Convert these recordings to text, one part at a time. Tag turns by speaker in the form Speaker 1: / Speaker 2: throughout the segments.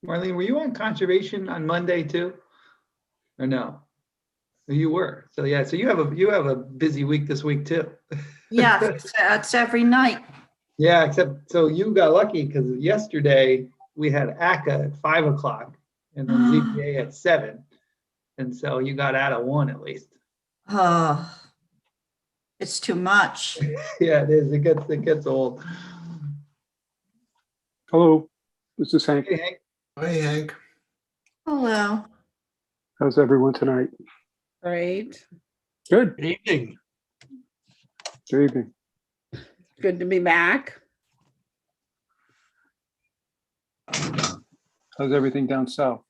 Speaker 1: Marlene, were you on conservation on Monday too? Or no? You were. So yeah, so you have a busy week this week too.
Speaker 2: Yeah, it's every night.
Speaker 1: Yeah, except so you got lucky because yesterday we had ACA at 5 o'clock and then ZBA at 7. And so you got out at 1 at least.
Speaker 2: Oh, it's too much.
Speaker 1: Yeah, it is. It gets old.
Speaker 3: Hello, this is Hank.
Speaker 1: Hey, Hank.
Speaker 4: Hi, Hank.
Speaker 2: Hello.
Speaker 3: How's everyone tonight?
Speaker 5: Great.
Speaker 3: Good.
Speaker 4: Good evening.
Speaker 3: Good evening.
Speaker 5: Good to be back.
Speaker 3: How's everything down south?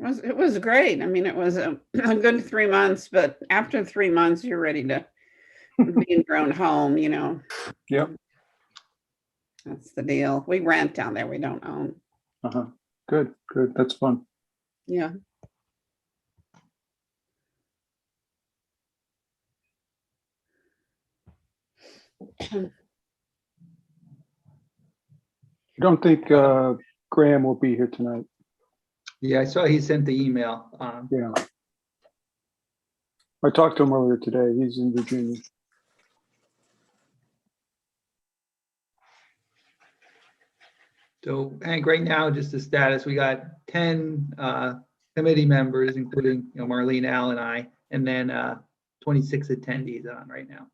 Speaker 5: It was great. I mean, it was a good 3 months, but after 3 months, you're ready to be in your own home, you know.
Speaker 3: Yep.
Speaker 5: That's the deal. We rent down there. We don't own.
Speaker 3: Uh-huh. Good, good. That's fun.
Speaker 5: Yeah.
Speaker 3: I don't think Graham will be here tonight.
Speaker 1: Yeah, I saw he sent the email.
Speaker 3: Yeah. I talked to him earlier today. He's in Virginia.
Speaker 1: So Hank, right now, just the status, we got 10 committee members, including Marlene, Al, and I, and then 26 attendees on right now.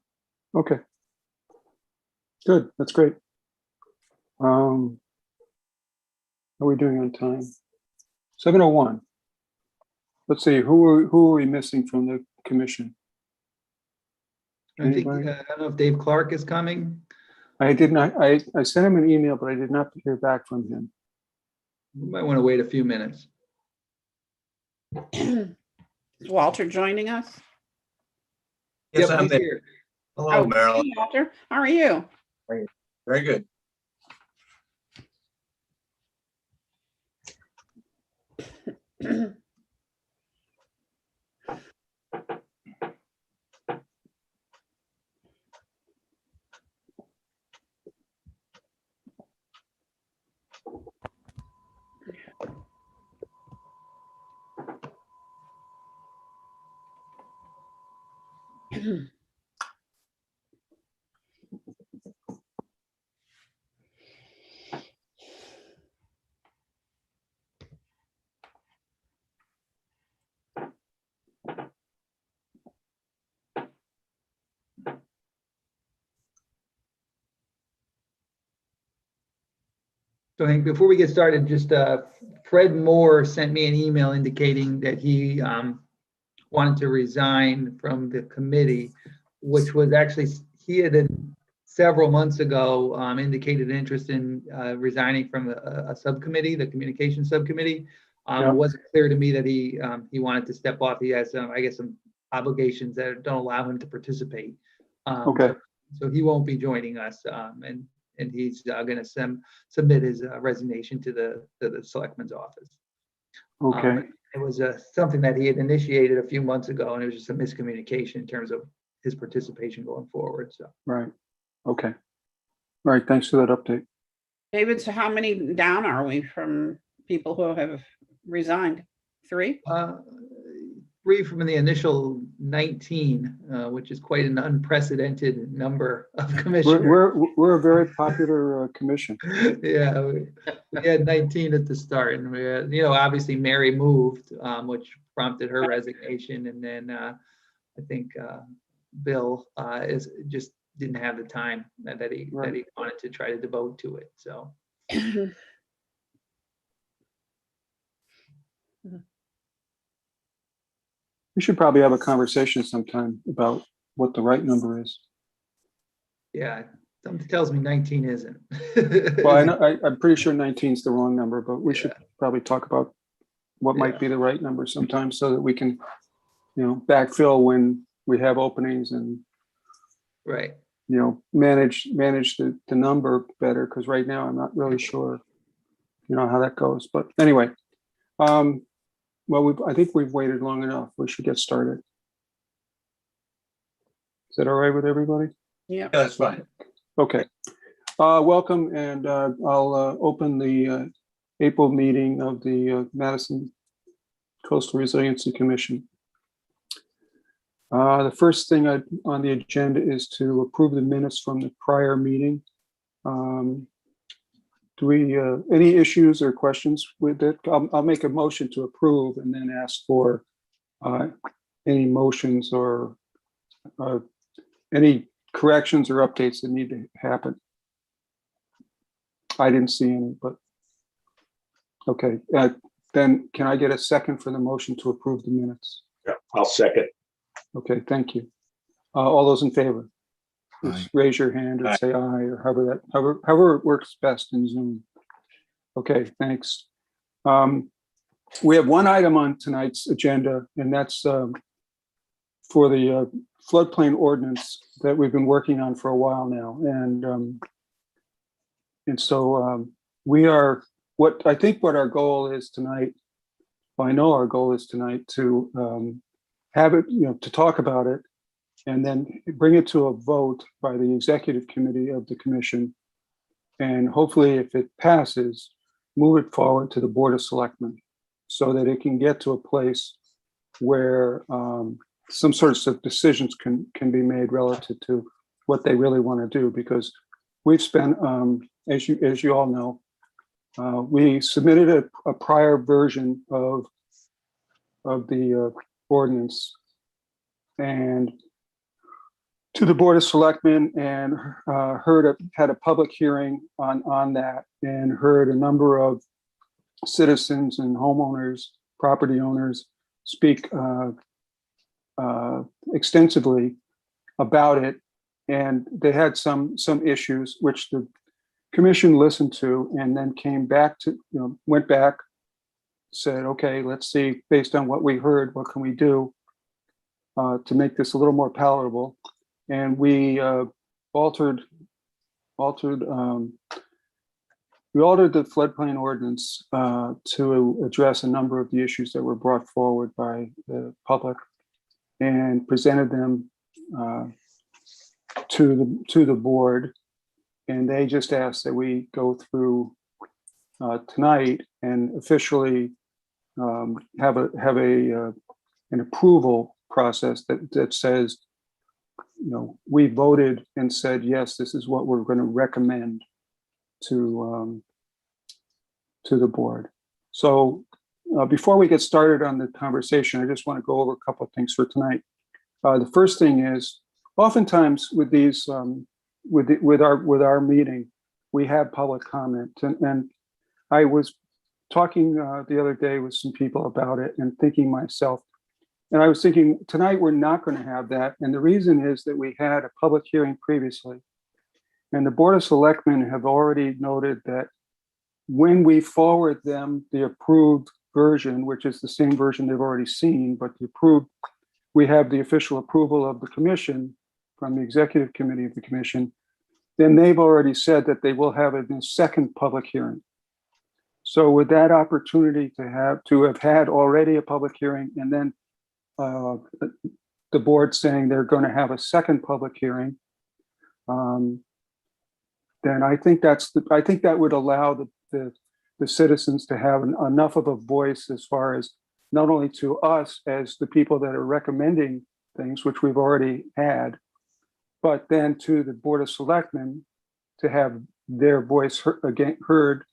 Speaker 3: Okay. Good. That's great. How are we doing on time? 7:01. Let's see, who are we missing from the commission?
Speaker 1: I think,
Speaker 3: Anybody?
Speaker 1: I don't know if Dave Clark is coming.
Speaker 3: I did not, I sent him an email, but I did not hear back from him.
Speaker 1: We might want to wait a few minutes.
Speaker 5: Is Walter joining us?
Speaker 4: Yes,
Speaker 1: Yep,
Speaker 4: I'm
Speaker 1: he's
Speaker 4: there.
Speaker 1: here.
Speaker 4: Hello, Marilyn.
Speaker 5: Hey, Walter. How are you?
Speaker 4: Very good.
Speaker 1: So Hank, before we get started, just Fred Moore sent me an email indicating that he wanted to resign from the committee, which was actually, he had several months ago indicated interest in resigning from a subcommittee, the communication subcommittee.
Speaker 3: Yeah.
Speaker 1: It wasn't clear to me that he wanted to step off. He has some, I guess, some obligations that don't allow him to participate.
Speaker 3: Okay.
Speaker 1: So he won't be joining us, and he's going to submit his resignation to the selectman's office.
Speaker 3: Okay.
Speaker 1: It was something that he had initiated a few months ago, and it was just a miscommunication in terms of his participation going forward. So
Speaker 3: Right. Okay. All right. Thanks for that update.
Speaker 5: David, so how many down are we from people who have resigned? 3?
Speaker 1: 3 from the initial 19, which is quite an unprecedented number of commissioners.
Speaker 3: We're a very popular commission.
Speaker 1: Yeah, we had 19 at the start, and we had, obviously Mary moved, which prompted her resignation, and then I think Bill just didn't have the time that he wanted to try to devote to it. So
Speaker 3: We should probably have a conversation sometime about what the right number is.
Speaker 1: yeah, something tells me 19 isn't.
Speaker 3: Well, I'm pretty sure 19 is the wrong number, but we should probably talk about what might be the right number sometime so that we can, backfill when we have openings and,
Speaker 1: Right.
Speaker 3: manage the number better. Because right now I'm not really sure, how that goes. But anyway, well, I think we've waited long enough. We should get started. Is that all right with everybody?
Speaker 5: Yeah.
Speaker 4: Yeah, that's fine.
Speaker 3: Okay. Welcome, and I'll open the April meeting of the Madison Coastal Resiliency Commission. The first thing on the agenda is to approve the minutes from the prior meeting. Do we, any issues or questions with it? I'll make a motion to approve and then ask for any motions or any corrections or updates that need to happen. I didn't see any, but okay. Then can I get a second for the motion to approve the minutes?
Speaker 6: Yeah, I'll second.
Speaker 3: Okay, thank you. All those in favor?
Speaker 4: Aye.
Speaker 3: Just raise your hand or
Speaker 6: Aye.
Speaker 3: say aye, or however it works best in Zoom. Okay, thanks. We have one item on tonight's agenda, and that's for the floodplain ordinance that we've been working on for a while now. And so we are, what our goal is tonight, well, I know our goal is tonight to have it, to talk about it, and then bring it to a vote by the executive committee of the commission. And hopefully, if it passes, move it forward to the Board of Selectmen so that it can get to a place where some sorts of decisions can be made relative to what they really want to do. Because we've spent, as you all know, we submitted a prior version of the ordinance and to the Board of Selectmen, and had a public hearing on that, and heard a number of citizens and homeowners, property owners speak extensively about it. And they had some issues which the commission listened to, and then came back to, went back, said, okay, let's see, based on what we heard, what can we do to make this a little more palatable? And we altered the floodplain ordinance to address a number of the issues that were brought forward by the public, and presented them to the board. And they just asked that we go through tonight and officially have an approval process that says, we voted and said, yes, this is what we're going to recommend to the board. So before we get started on the conversation, I just want to go over a couple of things for tonight. The first thing is, oftentimes with these, with our meeting, we have public comment, and I was talking the other day with some people about it and thinking myself, and I was thinking tonight we're not going to have that. And the reason is that we had a public hearing previously, and the Board of Selectmen have already noted that when we forward them the approved version, which is the same version they've already seen, but we have the official approval of the commission from the executive committee of the commission, then they've already said that they will have a second public hearing. So with that opportunity to have had already a public hearing, and then the board saying they're going to have a second public hearing, then I think that would allow the citizens to have enough of a voice as far as not only to us as the people that are recommending things, which we've already had, but then to the Board of Selectmen to have their voice heard.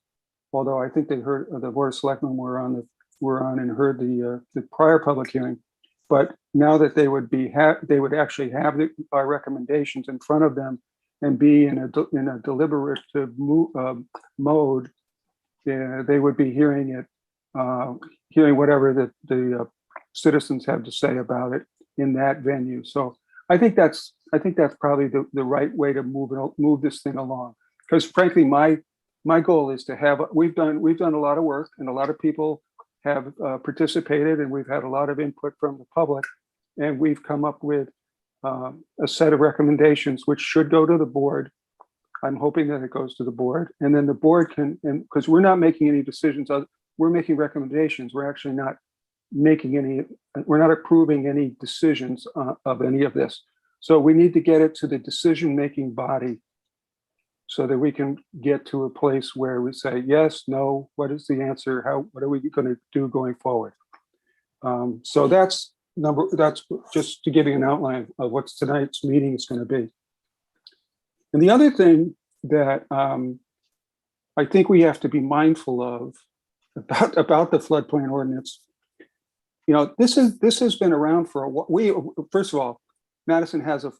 Speaker 3: Although I think they heard, the Board of Selectmen were on and heard the prior public hearing. But now that they would actually have our recommendations in front of them and be in a deliberative mode, they would be hearing it, hearing whatever the citizens have to say about it in that venue. So I think that's probably the right way to move this thing along. Because frankly, my goal is to have, we've done a lot of work, and a lot of people have participated, and we've had a lot of input from the public, and we've come up with a set of recommendations which should go to the board. I'm hoping that it goes to the board, and then the board can, and because we're not making any decisions, we're making recommendations. We're actually not we're not approving any decisions of any of this. So we need to get it to the decision-making body so that we can get to a place where we say, yes, no, what is the answer? What are we going to do going forward? So that's just to give you an outline of what tonight's meeting is going to be. And the other thing that I think we have to be mindful of about the floodplain ordinance, this has been around for a while. First of all, Madison has a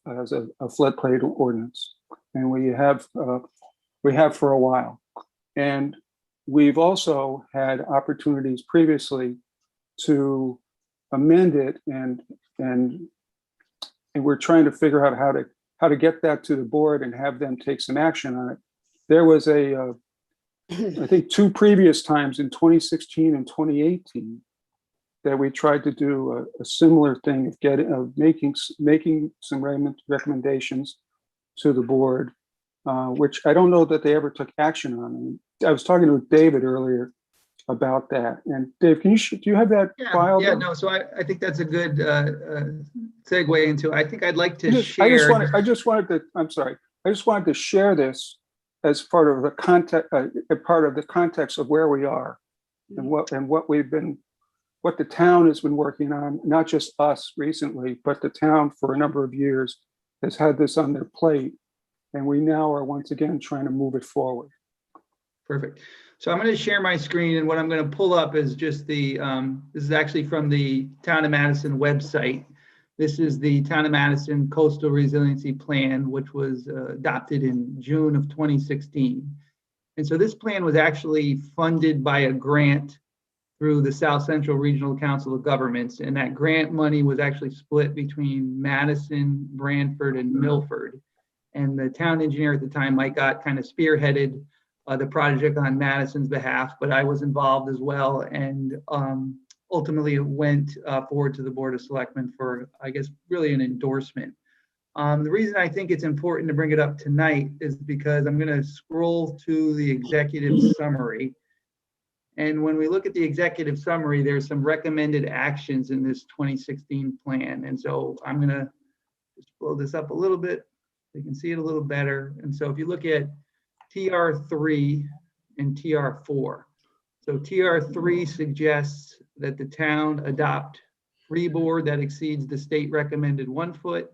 Speaker 3: floodplain ordinance, and we have for a while, and we've also had opportunities previously to amend it, and we're trying to figure out how to get that to the board and have them take some action on it. There was I think 2 previous times in 2016 and 2018 that we tried to do a similar thing of making some recommendations to the board, which I don't know that they ever took action on. I was talking to David earlier about that. And Dave, do you have that file?
Speaker 1: Yeah, no. So I think that's a good segue into. I think I'd like to share.
Speaker 3: I just wanted to share this as part of the context of where we are and what the town has been working on. Not just us recently, but the town for a number of years has had this on their plate, and we now are once again trying to move it forward.
Speaker 1: Perfect. So I'm going to share my screen, and what I'm going to pull up is just the, this is actually from the Town of Madison website. This is the Town of Madison Coastal Resiliency Plan, which was adopted in June of 2016. And so this plan was actually funded by a grant through the South Central Regional Council of Governments. And that grant money was actually split between Madison, Branford, and Milford. And the town engineer at the time, Mike Gott, kind of spearheaded the project on Madison's behalf, but I was involved as well. And ultimately it went forward to the Board of Selectmen for, I guess, really an endorsement. The reason I think it's important to bring it up tonight is because I'm going to scroll to the executive summary. And when we look at the executive summary, there's some recommended actions in this 2016 plan. And so I'm going to just blow this up a little bit so you can see it a little better. And so if you look at TR3 and TR4. So TR3 suggests that the town adopt freeboard that exceeds the state recommended 1 foot.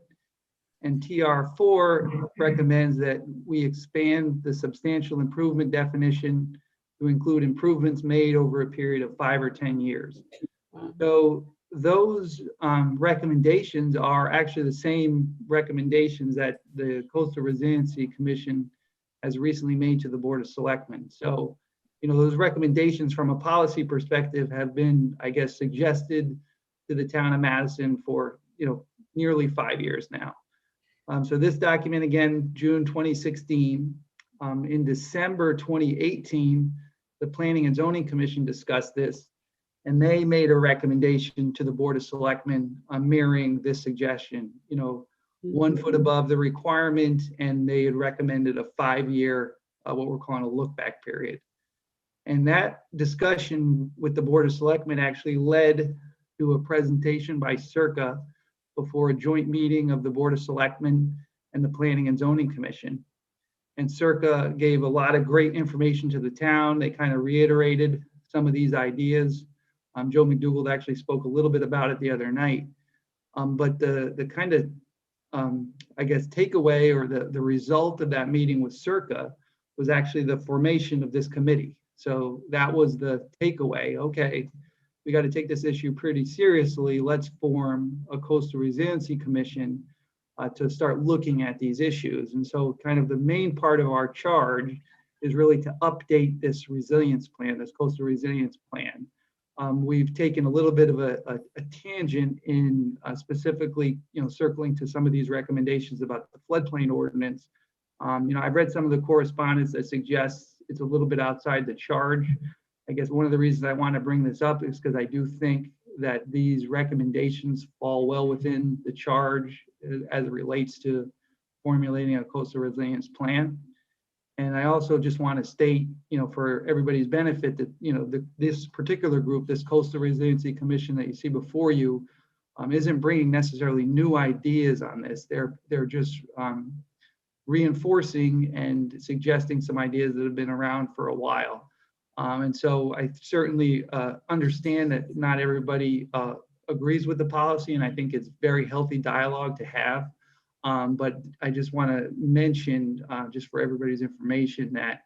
Speaker 1: And TR4 recommends that we expand the substantial improvement definition to include improvements made over a period of 5 or 10 years. So those recommendations are actually the same recommendations that the Coastal Resiliency Commission has recently made to the Board of Selectmen. So, those recommendations from a policy perspective have been, I guess, suggested to the town of Madison for, nearly 5 years now. So this document, again, June 2016. In December 2018, the Planning and Zoning Commission discussed this, and they made a recommendation to the Board of Selectmen mirroring this suggestion, 1 foot above the requirement, and they had recommended a 5-year, what we're calling a look back period. And that discussion with the Board of Selectmen actually led to a presentation by Circa before a joint meeting of the Board of Selectmen and the Planning and Zoning Commission. And Circa gave a lot of great information to the town. They kind of reiterated some of these ideas. Joe McDougald actually spoke a little bit about it the other night. But the kind of I guess, takeaway or the result of that meeting with Circa was actually the formation of this committee. So that was the takeaway. Okay, we got to take this issue pretty seriously. Let's form a Coastal Resiliency Commission to start looking at these issues. And so kind of the main part of our charge is really to update this resilience plan, this coastal resilience plan. We've taken a little bit of a tangent in specifically, circling to some of these recommendations about the floodplain ordinance. I've read some of the correspondence that suggests it's a little bit outside the charge. I guess one of the reasons I want to bring this up is because I do think that these recommendations fall well within the charge as it relates to formulating a coastal resilience plan. And I also just want to state, for everybody's benefit that, this particular group, this Coastal Resiliency Commission that you see before you, isn't bringing necessarily new ideas on this. They're just reinforcing and suggesting some ideas that have been around for a while. And so I certainly understand that not everybody agrees with the policy, and I think it's very healthy dialogue to have. But I just want to mention, just for everybody's information, that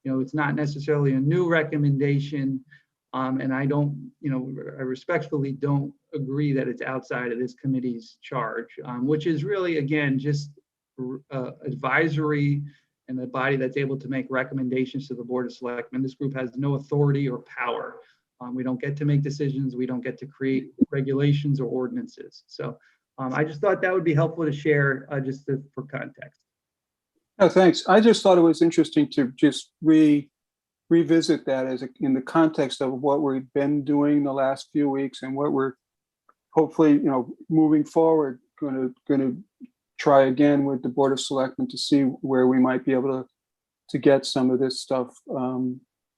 Speaker 1: it's not necessarily a new recommendation, and I don't, I respectfully don't agree that it's outside of this committee's charge, which is really, again, just advisory and the body that's able to make recommendations to the Board of Selectmen. This group has no authority or power. We don't get to make decisions. We don't get to create regulations or ordinances. So I just thought that would be helpful to share for context.
Speaker 3: No, thanks. I just thought it was interesting to just revisit that in the context of what we've been doing the last few weeks and what we're hopefully, moving forward, going to try again with the Board of Selectmen to see where we might be able to get some of this stuff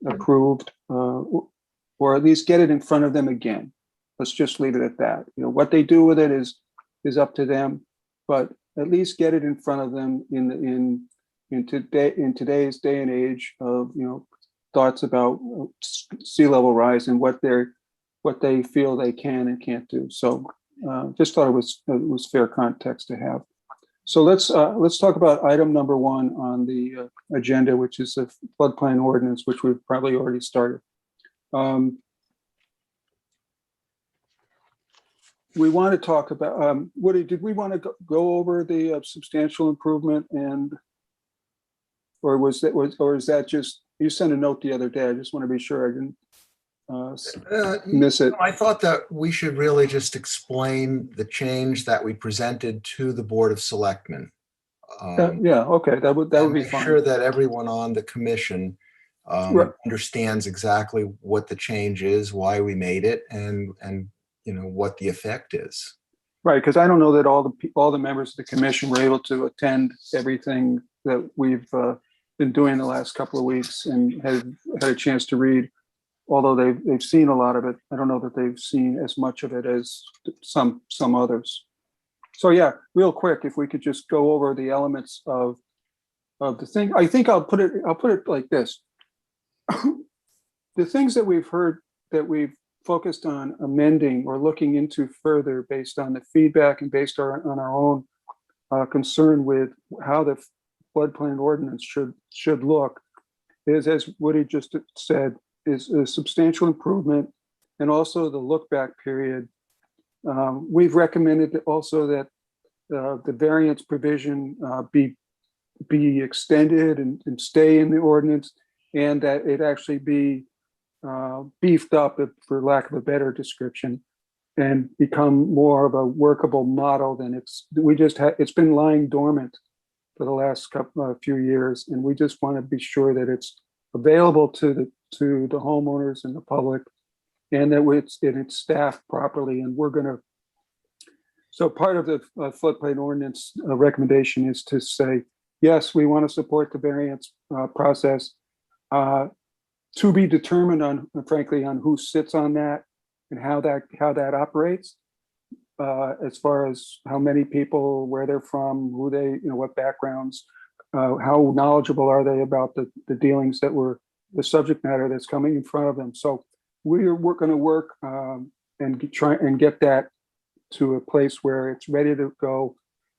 Speaker 3: approved, or at least get it in front of them again. Let's just leave it at that. What they do with it is up to them, but at least get it in front of them in today's day and age of thoughts about sea level rise and what they feel they can and can't do. So just thought it was fair context to have. So let's talk about item number 1 on the agenda, which is the floodplain ordinance, which we've probably already started. We want to talk about, Woody, did we want to go over the substantial improvement or is that just, you sent a note the other day. I just want to be sure I didn't miss it.
Speaker 4: I thought that we should really just explain the change that we presented to the Board of Selectmen.
Speaker 3: Yeah, okay, that would be
Speaker 4: make
Speaker 3: fine.
Speaker 4: sure that everyone on the commission
Speaker 3: Right.
Speaker 4: understands exactly what the change is, why we made it, and what the effect is.
Speaker 3: Right, because I don't know that all the members of the commission were able to attend everything that we've been doing the last couple of weeks and have had a chance to read. Although they've seen a lot of it, I don't know that they've seen as much of it as some others. So yeah, real quick, if we could just go over the elements of the thing. I think I'll put it like this. The things that we've heard that we've focused on amending or looking into further based on the feedback and based on our own concern with how the floodplain ordinance should look is, as Woody just said, is a substantial improvement, and also the look back period. We've recommended also that the variance provision be extended and stay in the ordinance, and that it actually be beefed up, for lack of a better description, and become more of a workable model than it's been lying dormant for the last few years, and we just want to be sure that it's available to the homeowners and the public, and that it's staffed properly. And so part of the floodplain ordinance recommendation is to say, yes, we want to support the variance process, to be determined frankly on who sits on that and how that operates, as far as how many people, where they're from, who they, what backgrounds, how knowledgeable are they about the dealings that were the subject matter that's coming in front of them. So we're going to work and try and get that to a place where it's ready to go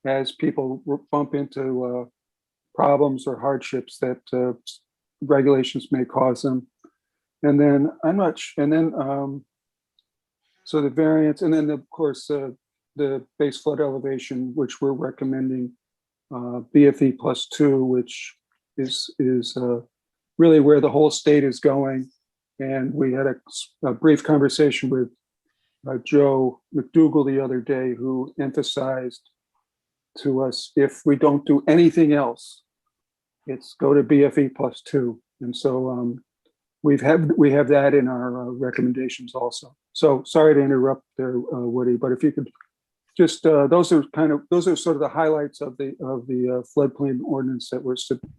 Speaker 3: as people bump into problems or hardships that regulations may cause them. And then so the variance, and then of course the base flood elevation, which we're recommending BFE +2, which is really where the whole state is going. And we had a brief conversation with Joe McDougall the other day, who emphasized to us, if we don't do anything else, it's go to BFE +2. And so we have that in our recommendations also. So sorry to interrupt there, Woody, but if you could just, those are sort of the highlights of the floodplain ordinance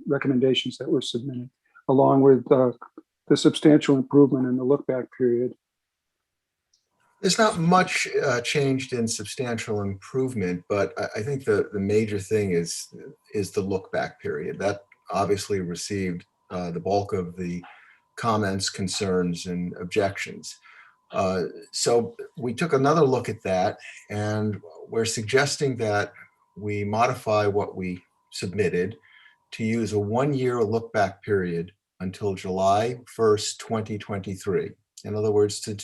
Speaker 3: recommendations that were submitted, along with the substantial improvement in the look back period.
Speaker 4: There's not much changed in substantial improvement, but I think the major thing is the look back period. That obviously received the bulk of the comments, concerns, and objections. So we took another look at that, and we're suggesting that we modify what we submitted to use a 1-year look back period until July 1st, 2023. In other words, to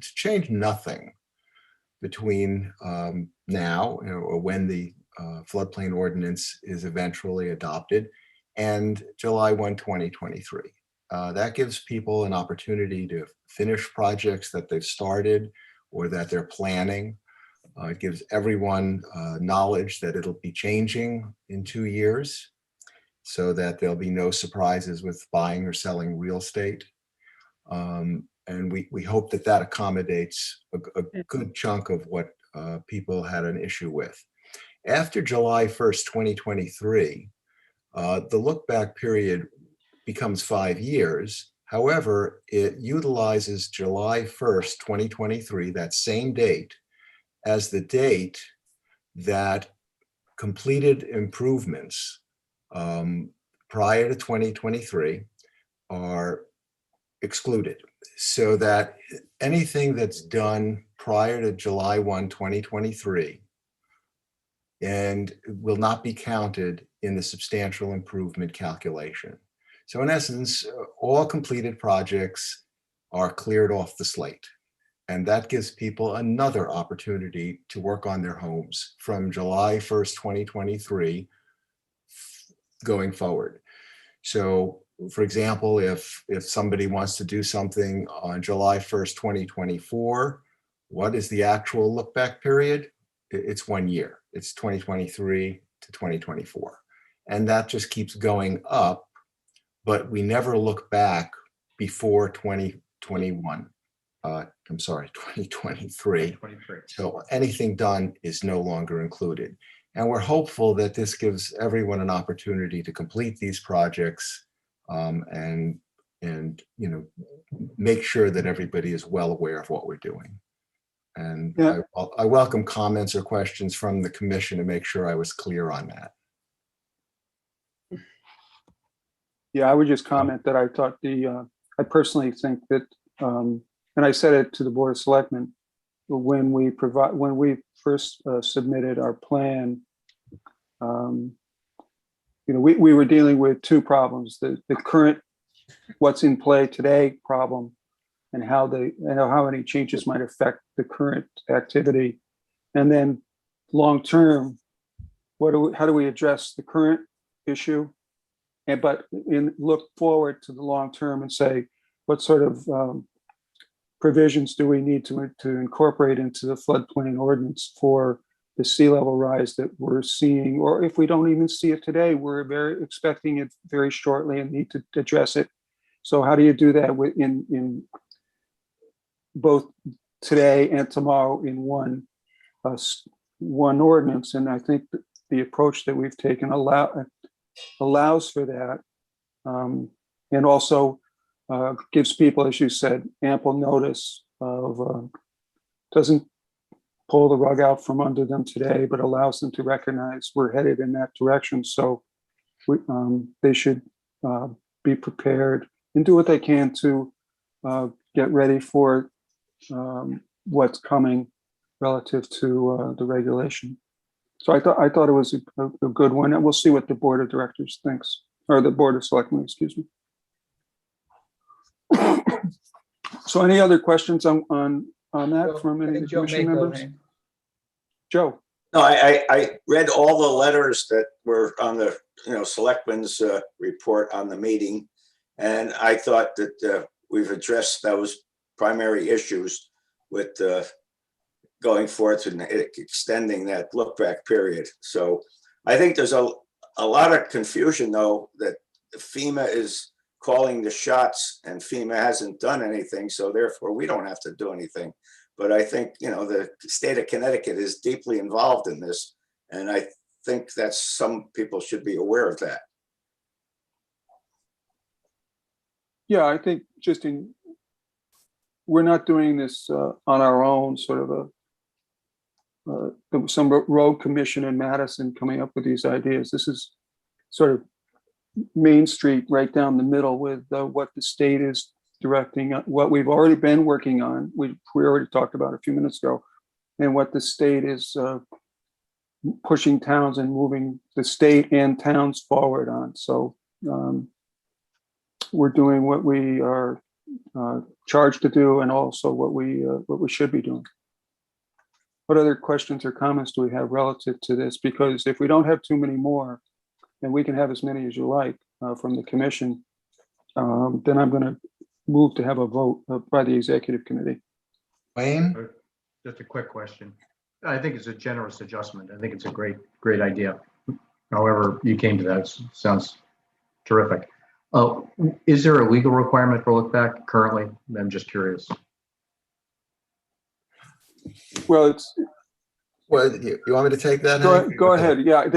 Speaker 4: change nothing between now, or when the floodplain ordinance is eventually adopted, and July 1, 2023. That gives people an opportunity to finish projects that they've started or that they're planning. It gives everyone knowledge that it'll be changing in 2 years, so that there'll be no surprises with buying or selling real estate. And we hope that that accommodates a good chunk of what people had an issue with. After July 1st, 2023, the look back period becomes 5 years. However, it utilizes July 1st, 2023, that same date, as the date that completed improvements prior to 2023 are excluded, so that anything that's done prior to July 1, 2023 and will not be counted in the substantial improvement calculation. So in essence, all completed projects are cleared off the slate. And that gives people another opportunity to work on their homes from July 1st, 2023 going forward. So for example, if somebody wants to do something on July 1st, 2024, what is the actual look back period? It's 1 year. It's 2023 to 2024. And that just keeps going up, but we never look back before 2021. I'm sorry, 2023. So anything done is no longer included. And we're hopeful that this gives everyone an opportunity to complete these projects and make sure that everybody is well aware of what we're doing. And
Speaker 3: Yeah.
Speaker 4: I welcome comments or questions from the commission to make sure I was clear on that.
Speaker 3: Yeah, I would just comment that I thought I personally think that, and I said it to the Board of Selectmen, when we first submitted our plan, we were dealing with two problems: the current, what's in play today problem, and how any changes might affect the current activity, and then long term, how do we address the current issue, but look forward to the long term and say what sort of provisions do we need to incorporate into the floodplain ordinance for the sea level rise that we're seeing, or if we don't even see it today, we're very expecting it very shortly and need to address it. So how do you do that in both today and tomorrow in one ordinance? And I think that the approach that we've taken allows for that, and also gives people, as you said, ample notice of, doesn't pull the rug out from under them today, but allows them to recognize we're headed in that direction. So they should be prepared and do what they can to get ready for what's coming relative to the regulation. So I thought it was a good one, and we'll see what the Board of Directors thinks, or the Board of Selectmen, excuse me. So any other questions on that from any of the commission members? Joe.
Speaker 6: No, I read all the letters that were on the selectmen's report on the meeting, and I thought that we've addressed those primary issues with going forth and extending that look back period. So I think there's a lot of confusion though, that FEMA is calling the shots and FEMA hasn't done anything, so therefore we don't have to do anything. But I think the state of Connecticut is deeply involved in this, and I think that some people should be aware of that.
Speaker 3: Yeah, I think just we're not doing this on our own, sort of some road commission in Madison coming up with these ideas. This is sort of Main Street right down the middle with what the state is directing, what we've already been working on. We already talked about a few minutes ago, and what the state is pushing towns and moving the state and towns forward on. So we're doing what we are charged to do, and also what we should be doing. What other questions or comments do we have relative to this? Because if we don't have too many more, and we can have as many as you like from the commission, then I'm going to move to have a vote by the executive committee.
Speaker 4: Wayne?
Speaker 7: Just a quick question. I think it's a generous adjustment. I think it's a great idea. However you came to that, sounds terrific. Is there a legal requirement for look back currently? I'm just curious.
Speaker 3: Well, it's
Speaker 4: Well, you want me to take that? Hank?
Speaker 3: go ahead. Yeah,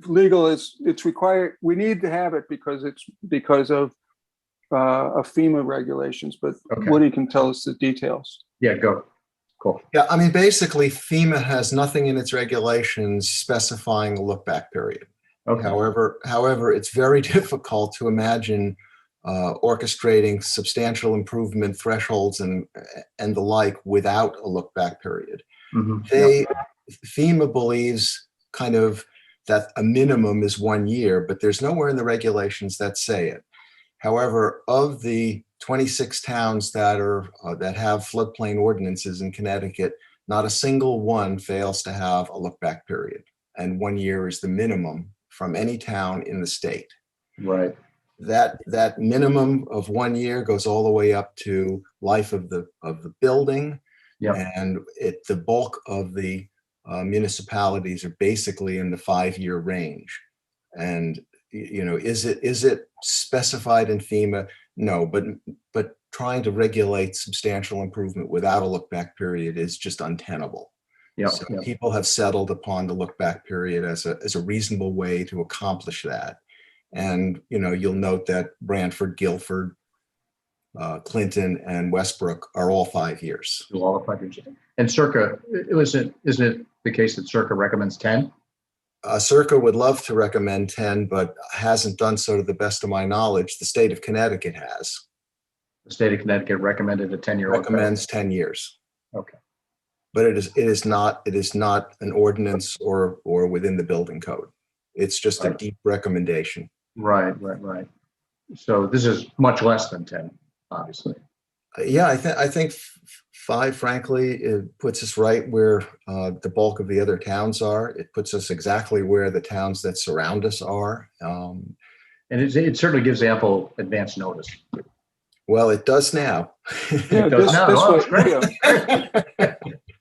Speaker 3: legal it's required. We need to have it because of FEMA regulations. But
Speaker 7: Okay.
Speaker 3: Woody can tell us the details.
Speaker 7: Yeah, go. Cool.
Speaker 4: Yeah, I mean, basically, FEMA has nothing in its regulations specifying a look back period.
Speaker 7: Okay.
Speaker 4: However, it's very difficult to imagine orchestrating substantial improvement thresholds and the like without a look back period.
Speaker 7: Mhm.
Speaker 4: FEMA believes kind of that a minimum is 1 year, but there's nowhere in the regulations that say it. However, of the 26 towns that have floodplain ordinances in Connecticut, not a single one fails to have a look back period, and 1 year is the minimum from any town in the state.
Speaker 7: Right.
Speaker 4: That minimum of 1 year goes all the way up to life of the building.
Speaker 7: Yeah.
Speaker 4: And the bulk of the municipalities are basically in the 5-year range. And is it specified in FEMA? No, but trying to regulate substantial improvement without a look back period is just untenable.
Speaker 7: Yeah.
Speaker 4: So people have settled upon the look back period as a reasonable way to accomplish that. And you'll note that Brantford, Guilford, Clinton, and Westbrook are all 5 years.
Speaker 7: All of 5 years. And Circa, isn't it the case that Circa recommends 10?
Speaker 4: Circa would love to recommend 10, but hasn't done so to the best of my knowledge. The state of Connecticut has.
Speaker 7: The state of Connecticut recommended a 10-year.
Speaker 4: Recommends 10 years.
Speaker 7: Okay.
Speaker 4: But it is not an ordinance or within the building code. It's just a
Speaker 7: Right.
Speaker 4: deep recommendation.
Speaker 7: Right. So this is much less than 10, obviously.
Speaker 4: Yeah, I think 5, frankly, it puts us right where the bulk of the other towns are. It puts us exactly where the towns that surround us are.
Speaker 7: And it certainly gives ample advance notice.
Speaker 4: Well, it does now.
Speaker 3: Yeah,
Speaker 7: It does now. Oh, it's great.
Speaker 3: yeah,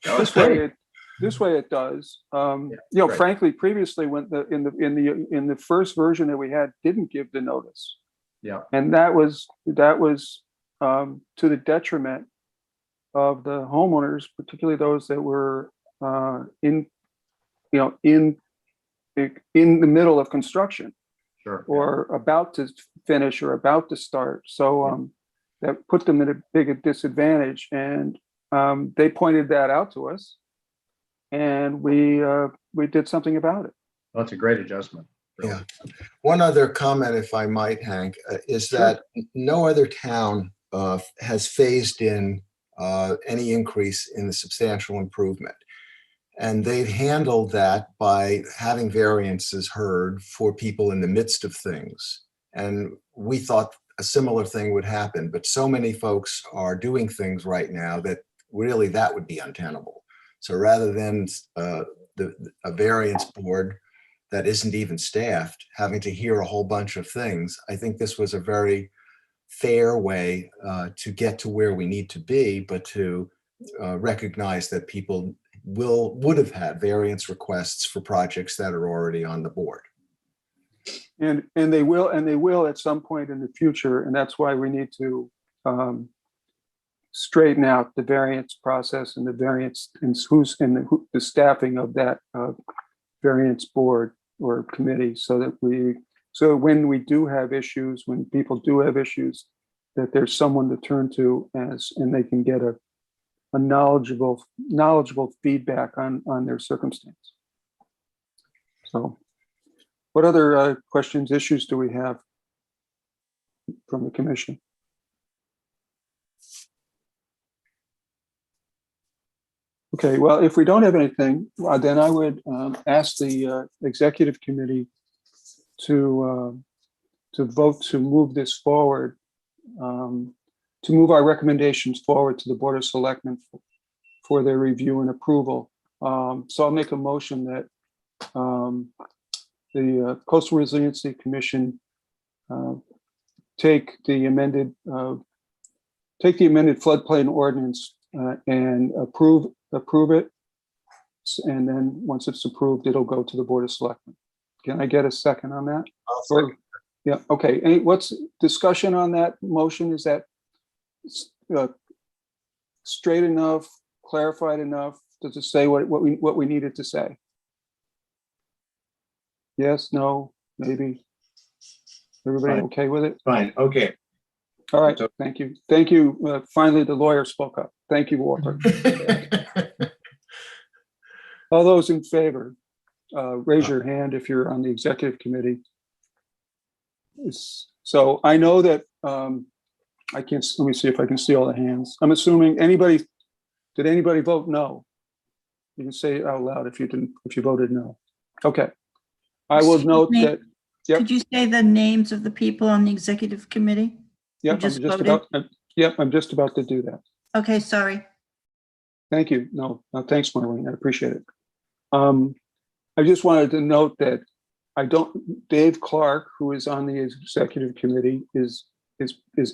Speaker 7: No, it's great.
Speaker 3: this way it does.
Speaker 7: great.
Speaker 3: Frankly, previously, when in the first version that we had, didn't give the notice,
Speaker 7: Yeah.
Speaker 3: and that was to the detriment of the homeowners, particularly those that were in the middle of construction
Speaker 7: Sure.
Speaker 3: or about to finish or about to start. So that put them at a big disadvantage, and they pointed that out to us, and we did something about it.
Speaker 7: Well, that's a great adjustment. Really.
Speaker 4: Yeah. One other comment, if I might, Hank, is
Speaker 3: Sure.
Speaker 4: that no other town has phased in any increase in the substantial improvement. And they've handled that by having variances heard for people in the midst of things. And we thought a similar thing would happen, but so many folks are doing things right now that really that would be untenable. So rather than a variance board that isn't even staffed having to hear a whole bunch of things, I think this was a very fair way to get to where we need to be, but to recognize that people would have had variance requests for projects that are already on the board.
Speaker 3: And they will at some point in the future, and that's why we need to straighten out the variance process and the variance and the staffing of that variance board or committee, so when we do have issues, when people do have issues, that there's someone to turn to and they can get a knowledgeable feedback on their circumstance. So what other questions, issues do we have from the commission? Okay, well, if we don't have anything, then I would ask the executive committee to vote to move this forward, to move our recommendations forward to the Board of Selectmen for their review and approval. So I'll make a motion that the Coastal Resiliency Commission take the amended floodplain ordinance and approve it. And then once it's approved, it'll go to the Board of Selectmen. Can I get a second on that?
Speaker 6: I'll second.
Speaker 3: Yeah, okay. What's discussion on that motion? Is that straight enough, clarified enough? Does it say what we needed to say? Yes, no, maybe? Everybody
Speaker 8: Fine.
Speaker 3: okay with it?
Speaker 8: Fine, okay.
Speaker 3: All right, thank you. Thank you. Finally, the lawyer spoke up. Thank you, Walter. All those in favor, raise your hand if you're on the executive committee. So I know that I can't, let me see if I can see all the hands. I'm assuming did anybody vote no? You can say it out loud if you voted no. Okay. I will
Speaker 2: Excuse
Speaker 3: note
Speaker 2: me.
Speaker 3: that, yep.
Speaker 2: Could you say the names of the people on the executive committee?
Speaker 3: yep,
Speaker 2: just
Speaker 3: I'm just
Speaker 2: voted?
Speaker 3: I'm just about to do that.
Speaker 2: Okay, sorry.
Speaker 3: Thank you. No, thanks, Marlene. I appreciate it. I just wanted to note that Dave Clark, who is on the executive committee, is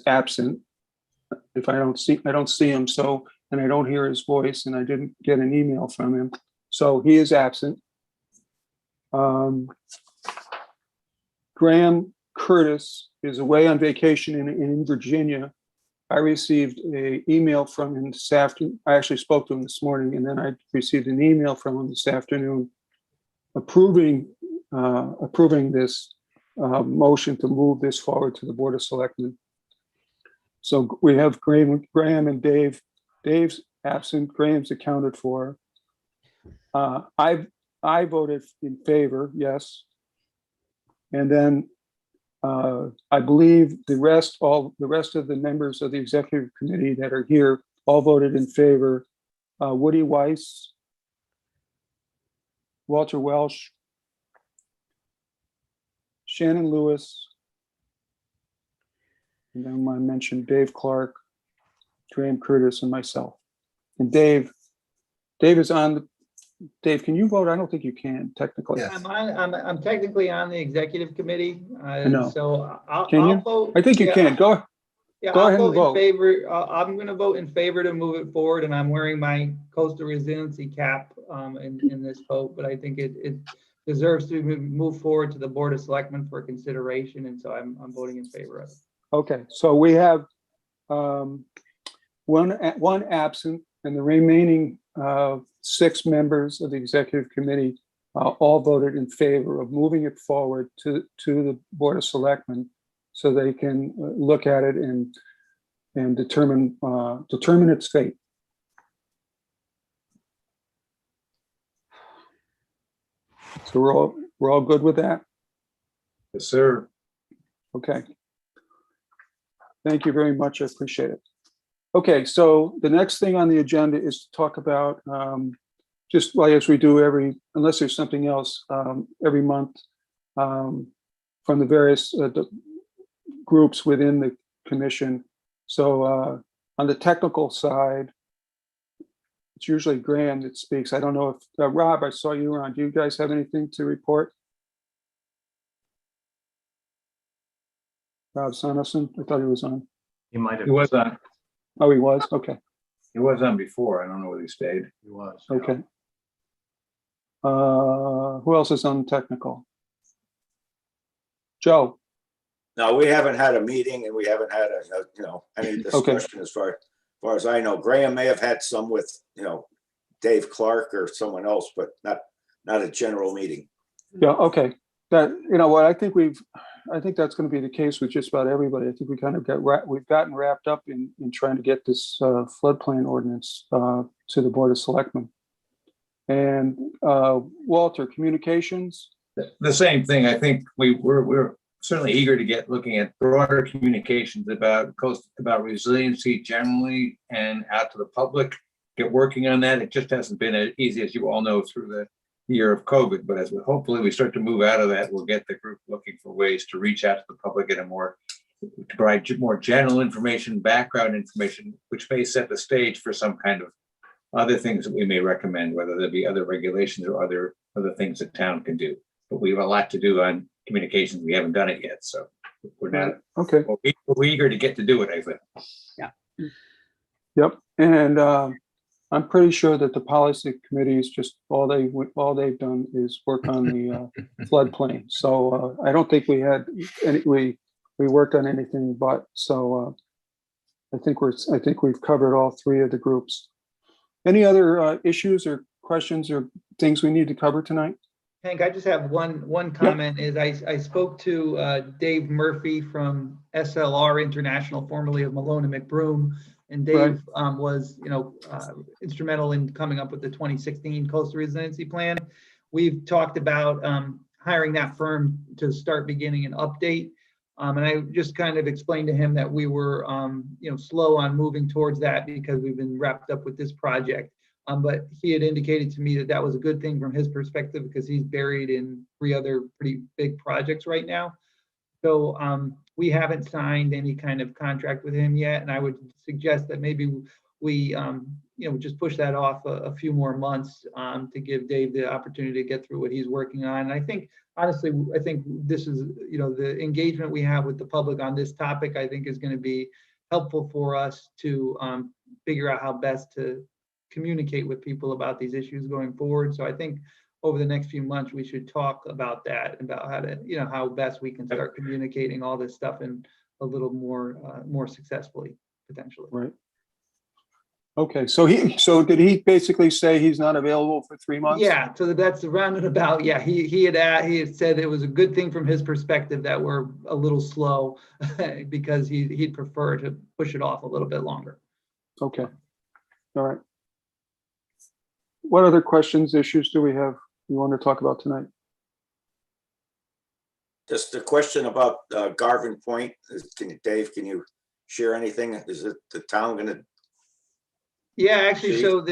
Speaker 3: absent. If I don't see him, and I don't hear his voice, and I didn't get an email from him, so he is absent. Graham Curtis is away on vacation in Virginia. I received an email from him this afternoon. I actually spoke to him this morning, and then I received an email from him this afternoon approving this motion to move this forward to the Board of Selectmen. So we have Graham and Dave. Dave's absent, Graham's accounted for. I voted in favor, yes. And then I believe the rest of the members of the executive committee that are here all voted in favor. Woody Weiss, Walter Welsh, Shannon Lewis, and then I mentioned Dave Clark, Graham Curtis, and myself. And Dave is on. Dave, can you vote? I don't think you can technically.
Speaker 4: Yes.
Speaker 1: I'm technically on the executive committee.
Speaker 3: know.
Speaker 1: So I'll
Speaker 3: Can you?
Speaker 1: vote.
Speaker 3: I think you
Speaker 1: yeah,
Speaker 3: can. Go
Speaker 1: Yeah,
Speaker 3: Go
Speaker 1: I'll
Speaker 3: ahead and
Speaker 1: vote in
Speaker 3: vote.
Speaker 1: favor. I'm going to vote in favor to move it forward, and I'm wearing my coastal resiliency cap in this vote. But I think it deserves to move forward to the Board of Selectmen for consideration, and so I'm voting in favor of it.
Speaker 3: Okay, so we have one absent, and the remaining 6 members of the executive committee all voted in favor of moving it forward to the Board of Selectmen, so they can look at it and determine its fate. So we're all good with that?
Speaker 8: Yes, sir.
Speaker 3: Okay. Thank you very much. I appreciate it. Okay, so the next thing on the agenda is to talk about, just like as we do unless there's something else, every month from the various groups within the commission. So on the technical side, it's usually Graham that speaks. I don't know if, Rob, I saw you were on. Do you guys have anything to report? Rob Sonderson, I thought he was on.
Speaker 7: He might have.
Speaker 8: He was on.
Speaker 3: Oh, he was? Okay,
Speaker 8: He was on before. I don't know whether he stayed.
Speaker 7: He was.
Speaker 3: okay. Who else is on technical? Joe?
Speaker 6: No, we haven't had a meeting and we haven't had any discussion as far as I know. Graham may have had some with, Dave Clark or someone else, but not a general meeting.
Speaker 3: Yeah, okay. That, what I think I think that's going to be the case with just about everybody. I think we kind of we've gotten wrapped up in trying to get this floodplain ordinance to the Board of Selectmen. And Walter, communications?
Speaker 8: The same thing. I think we're certainly eager to get looking at broader communications about resiliency generally and out to the public, get working on that. It just hasn't been as easy, as you all know, through the year of COVID, but as hopefully we start to move out of that, we'll get the group looking for ways to reach out to the public in to provide more general information, background information, which may set the stage for some kind of other things that we may recommend, whether there be other regulations or other things that town can do. But we have a lot to do on communications. We haven't done it yet, so we're not.
Speaker 3: Okay.
Speaker 8: We're eager to get to do it, I think.
Speaker 5: Yeah.
Speaker 3: Yep. And I'm pretty sure that the policy committee is just all they've done is work on the floodplain. So I don't think we worked on anything but. So I think we've covered all three of the groups. Any other issues or questions or things we need to cover tonight?
Speaker 1: Hank, I just have one comment. Is I spoke to Dave Murphy from SLR International, formerly of Malone and McBroom. And Dave was, instrumental in coming up with the 2016 Coastal Resiliency Plan. We've talked about hiring that firm to start beginning an update. And I just kind of explained to him that we were, slow on moving towards that because we've been wrapped up with this project. But he had indicated to me that that was a good thing from his perspective because he's buried in 3 other pretty big projects right now. So we haven't signed any kind of contract with him yet, and I would suggest that maybe we, just push that off a few more months to give Dave the opportunity to get through what he's working on. And I think, honestly, this is, the engagement we have with the public on this topic, I think is going to be helpful for us to figure out how best to communicate with people about these issues going forward. So I think over the next few months, we should talk about that, about how to, how best we can start communicating all this stuff in a little more successfully, potentially.
Speaker 3: Right. Okay. So did he basically say he's not available for 3 months?
Speaker 1: Yeah. So that's the roundabout. Yeah. He had said it was a good thing from his perspective that we're a little slow because he'd prefer to push it off a little bit longer.
Speaker 3: Okay. All right. What other questions, issues do we have you want to talk about tonight?
Speaker 6: Just a question about Garvin Point. Dave, can you share anything? Is it the town going to?
Speaker 1: Yeah, actually, so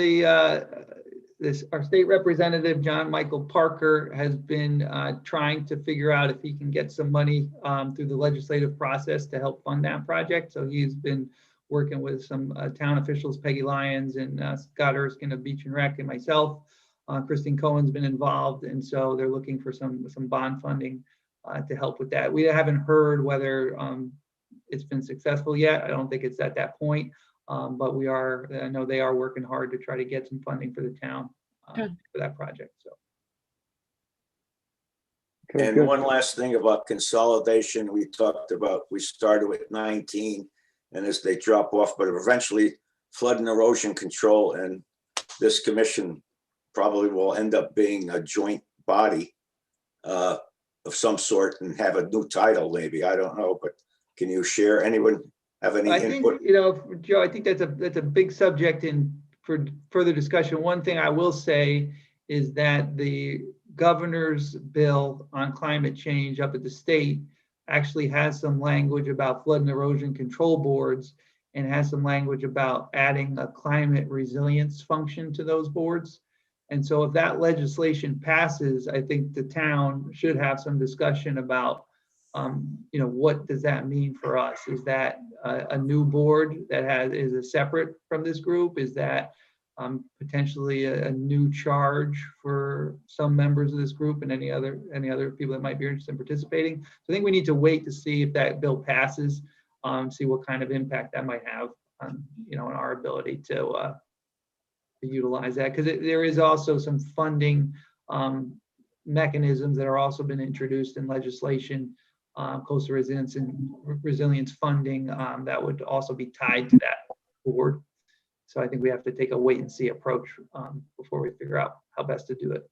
Speaker 1: our state representative, John Michael Parker, has been trying to figure out if he can get some money through the legislative process to help fund that project. So he's been working with some town officials, Peggy Lyons and Scott Erskine of Beach and Rec, and myself. Christine Cohen's been involved, and so they're looking for some bond funding to help with that. We haven't heard whether it's been successful yet. I don't think it's at that point, but I know they are working hard to try to get some funding for the town for that project. So.
Speaker 3: Okay,
Speaker 6: And
Speaker 3: good.
Speaker 6: one last thing about consolidation, we started with 19, and as they drop off, but eventually flood and erosion control and this commission probably will end up being a joint body of some sort and have a new title, maybe. I don't know, but can you share? Anyone have any input?
Speaker 1: Think, Joe, I think that's a big subject for further discussion. One thing I will say is that the governor's bill on climate change up at the state actually has some language about flood and erosion control boards and has some language about adding a climate resilience function to those boards. And so if that legislation passes, I think the town should have some discussion about, what does that mean for us? Is that a new board that is separate from this group? Is that potentially a new charge for some members of this group and any other people that might be interested in participating? So I think we need to wait to see if that bill passes, see what kind of impact that might have on, in our ability to utilize that, because there is also some funding mechanisms that are also been introduced in legislation, coastal resilience funding that would also be tied to that board. So I think we have to take a wait and see approach before we figure out how best to do it.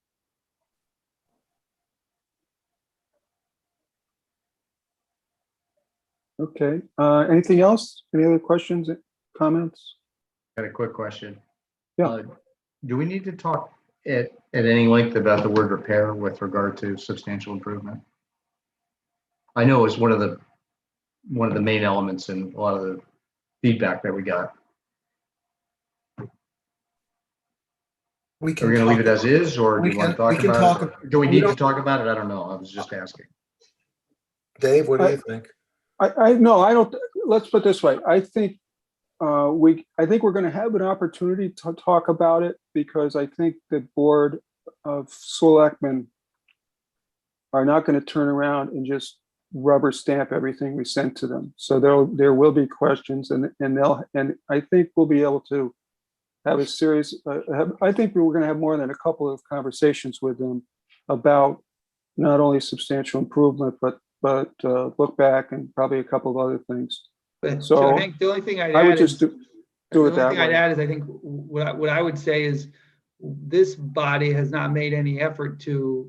Speaker 3: Okay, anything else? Any other questions, comments?
Speaker 7: Got a quick question.
Speaker 3: Yeah.
Speaker 7: Do we need to talk at any length about the word repair with regard to substantial improvement? I know it's one of the main elements in a lot of the feedback that we got.
Speaker 4: We
Speaker 7: Are
Speaker 4: can
Speaker 7: we going to leave it
Speaker 4: talk-
Speaker 7: as is, or do
Speaker 4: we
Speaker 7: you want to
Speaker 4: can- we
Speaker 7: talk
Speaker 4: can
Speaker 7: about
Speaker 4: talk-
Speaker 7: it? Do we
Speaker 3: we
Speaker 7: need
Speaker 3: don't-
Speaker 7: to talk about it? I don't know. I was just asking.
Speaker 4: Dave, what do you think?
Speaker 3: No, I don't, let's put it this way. I think we're going to have an opportunity to talk about it because I think the Board of Selectmen are not going to turn around and just rubber stamp everything we sent to them. So there will be questions and I think we'll be able to have a serious, I think we're going to have more than a couple of conversations with them about not only substantial improvement, but look back and probably a couple of other things.
Speaker 1: But
Speaker 3: So,
Speaker 1: so I think the only thing I'd
Speaker 3: I would
Speaker 1: add
Speaker 3: just
Speaker 1: is,
Speaker 3: do
Speaker 1: the
Speaker 3: it
Speaker 1: only
Speaker 3: that
Speaker 1: thing I'd
Speaker 3: way.
Speaker 1: add is I think what I would say is this body has not made any effort to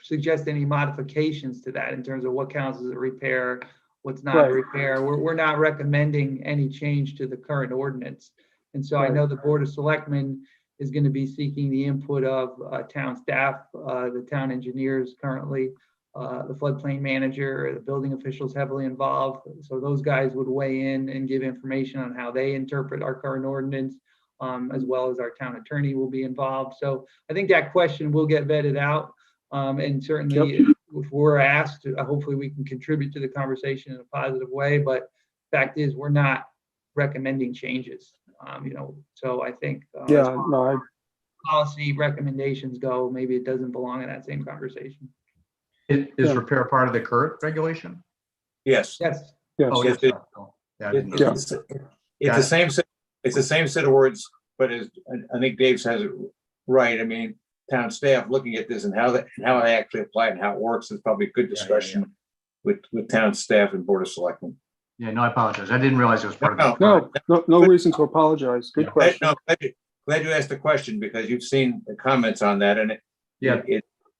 Speaker 1: suggest any modifications to that in terms of what counts as a repair, what's not a
Speaker 3: Right.
Speaker 1: repair. We're not recommending any change to the current ordinance. And so I
Speaker 3: Right.
Speaker 1: know the Board of Selectmen is going to be seeking the input of town staff, the town engineers currently, the floodplain manager, the building officials heavily involved. So those guys would weigh in and give information on how they interpret our current ordinance, as well as our town attorney will be involved. So I think that question will get vetted out. And certainly if we're asked, hopefully we can contribute to the conversation in a positive way. But fact is, we're not recommending changes. So I think as
Speaker 3: Yeah,
Speaker 1: far
Speaker 3: no,
Speaker 1: as policy recommendations go, maybe it doesn't belong in that same conversation.
Speaker 7: Is
Speaker 3: Yeah.
Speaker 7: repair part of the current regulation?
Speaker 8: Yes.
Speaker 1: Yes.
Speaker 7: Oh,
Speaker 8: Yes,
Speaker 7: yes. Oh, yeah, I didn't know
Speaker 3: Yeah.
Speaker 7: that.
Speaker 8: It's the same, it's the same set of words, but I think Dave says it right. I mean, town staff looking at this and how they actually apply it and how it works is probably a good
Speaker 7: Yeah, yeah,
Speaker 8: discussion with town staff and Board of Selectmen.
Speaker 7: Yeah, no, I apologize. I didn't realize it was part of the.
Speaker 3: no reason to apologize. Good
Speaker 7: Yeah.
Speaker 3: question.
Speaker 8: No, glad you asked the question because you've seen the comments on that and
Speaker 7: Yeah.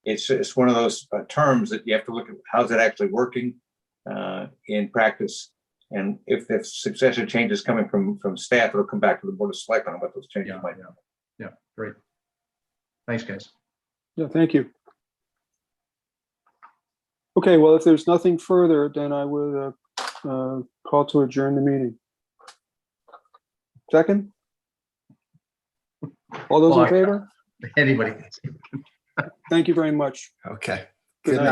Speaker 8: it's one of those terms that you have to look at how's it actually working in practice. And if the successor changes coming from staff, it'll come back to the Board of Selectmen on what those changes
Speaker 7: Yeah,
Speaker 8: might be.
Speaker 7: yeah, great. Thanks, guys.
Speaker 3: Yeah, thank you. Okay, well, if there's nothing further, then I would call to adjourn the meeting. Second? All those in
Speaker 7: Well,
Speaker 3: favor?
Speaker 7: Anybody?
Speaker 3: Thank you very much.
Speaker 4: Okay.
Speaker 3: Good
Speaker 4: Good
Speaker 3: night.
Speaker 4: night.